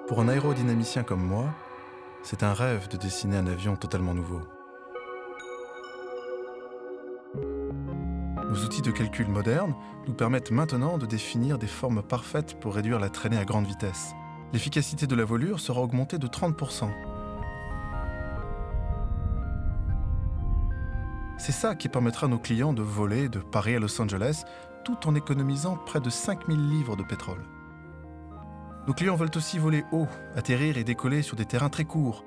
Pour un aérodynamicien comme moi, c'est un rêve de dessiner un avion totalement nouveau. Nos outils de calcul modernes nous permettent maintenant de définir des formes parfaites pour réduire la traînée à grande vitesse. L'efficacité de la voilure sera augmentée de 30%. C'est ça qui permettra à nos clients de voler de Paris à Los Angeles tout en économisant près de 5000 livres de pétrole. Nos clients veulent aussi voler haut, atterrir et décoller sur des terrains très courts.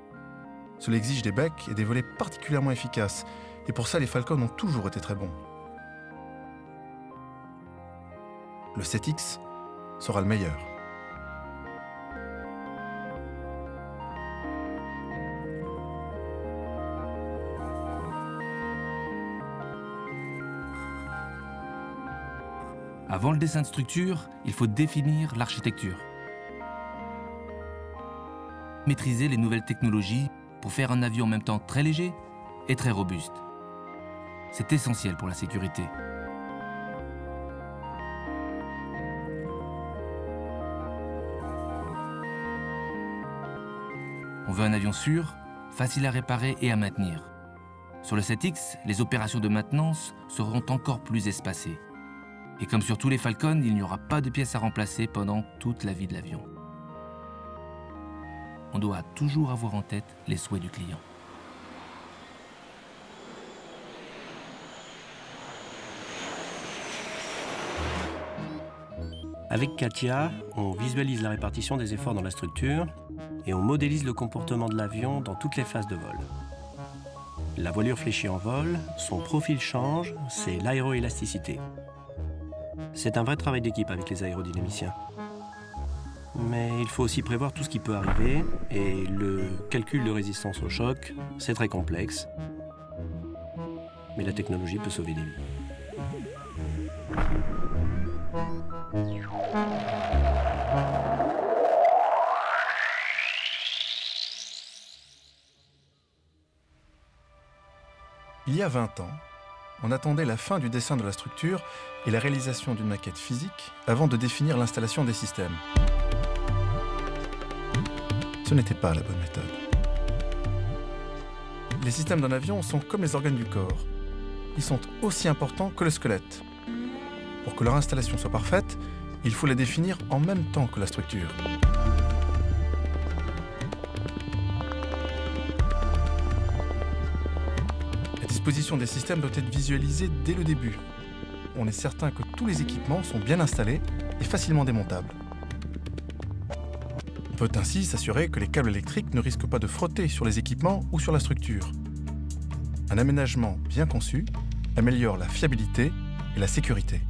Cela exige des becs et des volets particulièrement efficaces, et pour ça les Falcon ont toujours été très bons. Le 7X sera le meilleur. Avant le dessin de structure, il faut définir l'architecture. Maîtriser les nouvelles technologies pour faire un avion en même temps très léger et très robuste. C'est essentiel pour la sécurité. On veut un avion sûr, facile à réparer et à maintenir. Sur le 7X, les opérations de maintenance seront encore plus espacées. Et comme sur tous les Falcon, il n'y aura pas de pièces à remplacer pendant toute la vie de l'avion. On doit toujours avoir en tête les souhaits du client. Avec CATIA, on visualise la répartition des efforts dans la structure et on modélise le comportement de l'avion dans toutes les phases de vol. La voilure fléchit en vol, son profil change, c'est l'aéroélasticité. C'est un vrai travail d'équipe avec les aérodynamiciens. Mais il faut aussi prévoir tout ce qui peut arriver, et le calcul de résistance au choc, c'est très complexe. Mais la technologie peut sauver des vies. Il y a 20 ans, on attendait la fin du dessin de la structure et la réalisation d'une maquette physique avant de définir l'installation des systèmes. Ce n'était pas la bonne méthode. Les systèmes d'un avion sont comme les organes du corps. Ils sont aussi importants que le squelette. Pour que leur installation soit parfaite, il faut les définir en même temps que la structure. La disposition des systèmes doit être visualisée dès le début. On est certain que tous les équipements sont bien installés et facilement démontables. On peut ainsi s'assurer que les câbles électriques ne risquent pas de frotter sur les équipements ou sur la structure. Un aménagement bien conçu améliore la fiabilité et la sécurité.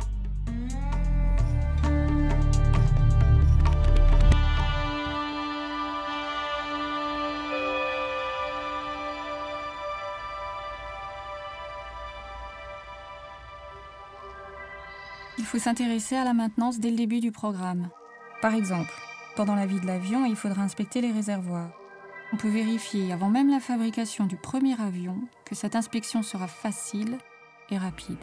Il faut s'intéresser à la maintenance dès le début du programme. Par exemple, pendant la vie de l'avion, il faudra inspecter les réservoirs. On peut vérifier, avant même la fabrication du premier avion, que cette inspection sera facile et rapide.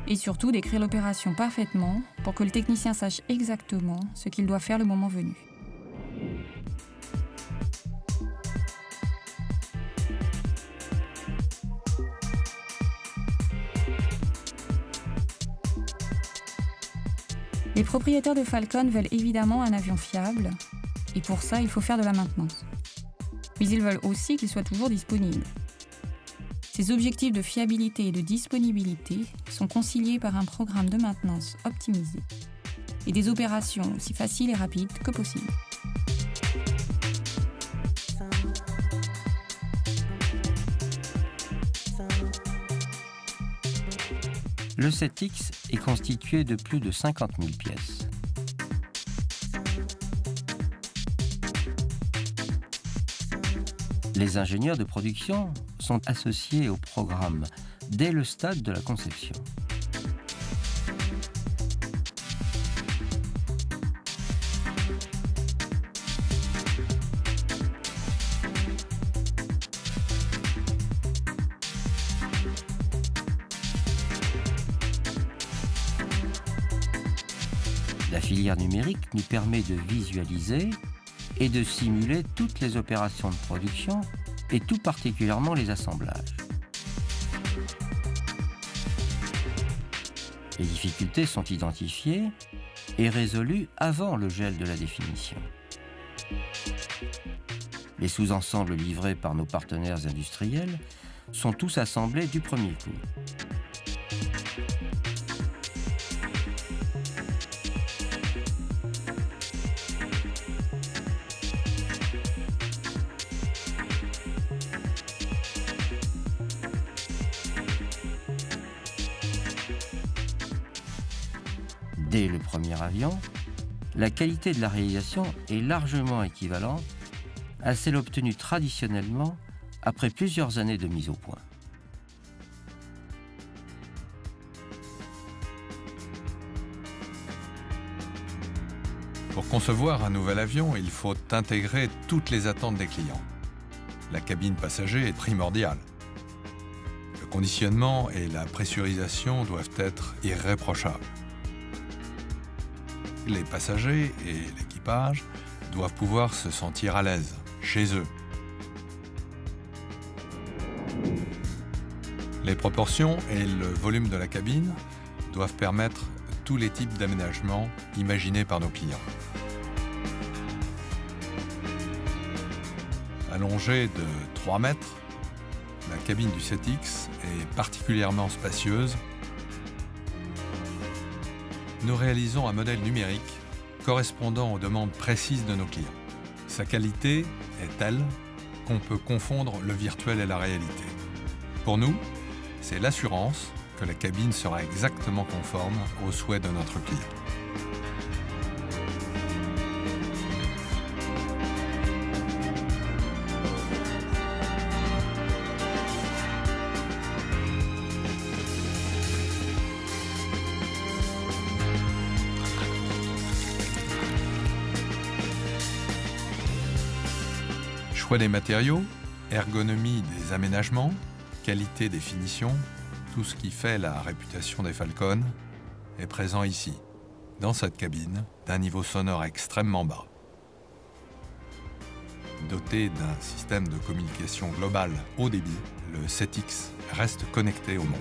Et surtout décrire l'opération parfaitement pour que le technicien sache exactement ce qu'il doit faire le moment venu. Les propriétaires de Falcon veulent évidemment un avion fiable, et pour ça, il faut faire de la maintenance. Mais ils veulent aussi qu'il soit toujours disponible. Ces objectifs de fiabilité et de disponibilité sont conciliés par un programme de maintenance optimisé et des opérations aussi faciles et rapides que possible. Le 7X est constitué de plus de 50 000 pièces. Les ingénieurs de production sont associés au programme dès le stade de la conception. La filière numérique nous permet de visualiser et de simuler toutes les opérations de production et tout particulièrement les assemblages. Les difficultés sont identifiées et résolues avant le gel de la définition. Les sous-ensembles livrés par nos partenaires industriels sont tous assemblés du premier coup. Dès le premier avion, la qualité de la réalisation est largement équivalente à celle obtenue traditionnellement après plusieurs années de mise au point. Pour concevoir un nouvel avion, il faut intégrer toutes les attentes des clients. La cabine passager est primordiale. Le conditionnement et la pressurisation doivent être irréprochables. Les passagers et l'équipage doivent pouvoir se sentir à l'aise, chez eux. Les proportions et le volume de la cabine doivent permettre tous les types d'aménagements imaginés par nos clients. Allongée de 3 mètres, la cabine du 7X est particulièrement spacieuse. Nous réalisons un modèle numérique correspondant aux demandes précises de nos clients. Sa qualité est telle qu'on peut confondre le virtuel et la réalité. Pour nous, c'est l'assurance que la cabine sera exactement conforme aux souhaits de notre client. Choix des matériaux, ergonomie des aménagements, qualité des finitions, tout ce qui fait la réputation des Falcon est présent ici, dans cette cabine, d'un niveau sonore extrêmement bas. Doté d'un système de communication global haut débit, le 7X reste connecté au monde.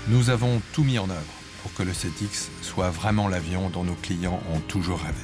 Nous avons tout mis en œuvre pour que le 7X soit vraiment l'avion dont nos clients ont toujours rêvé.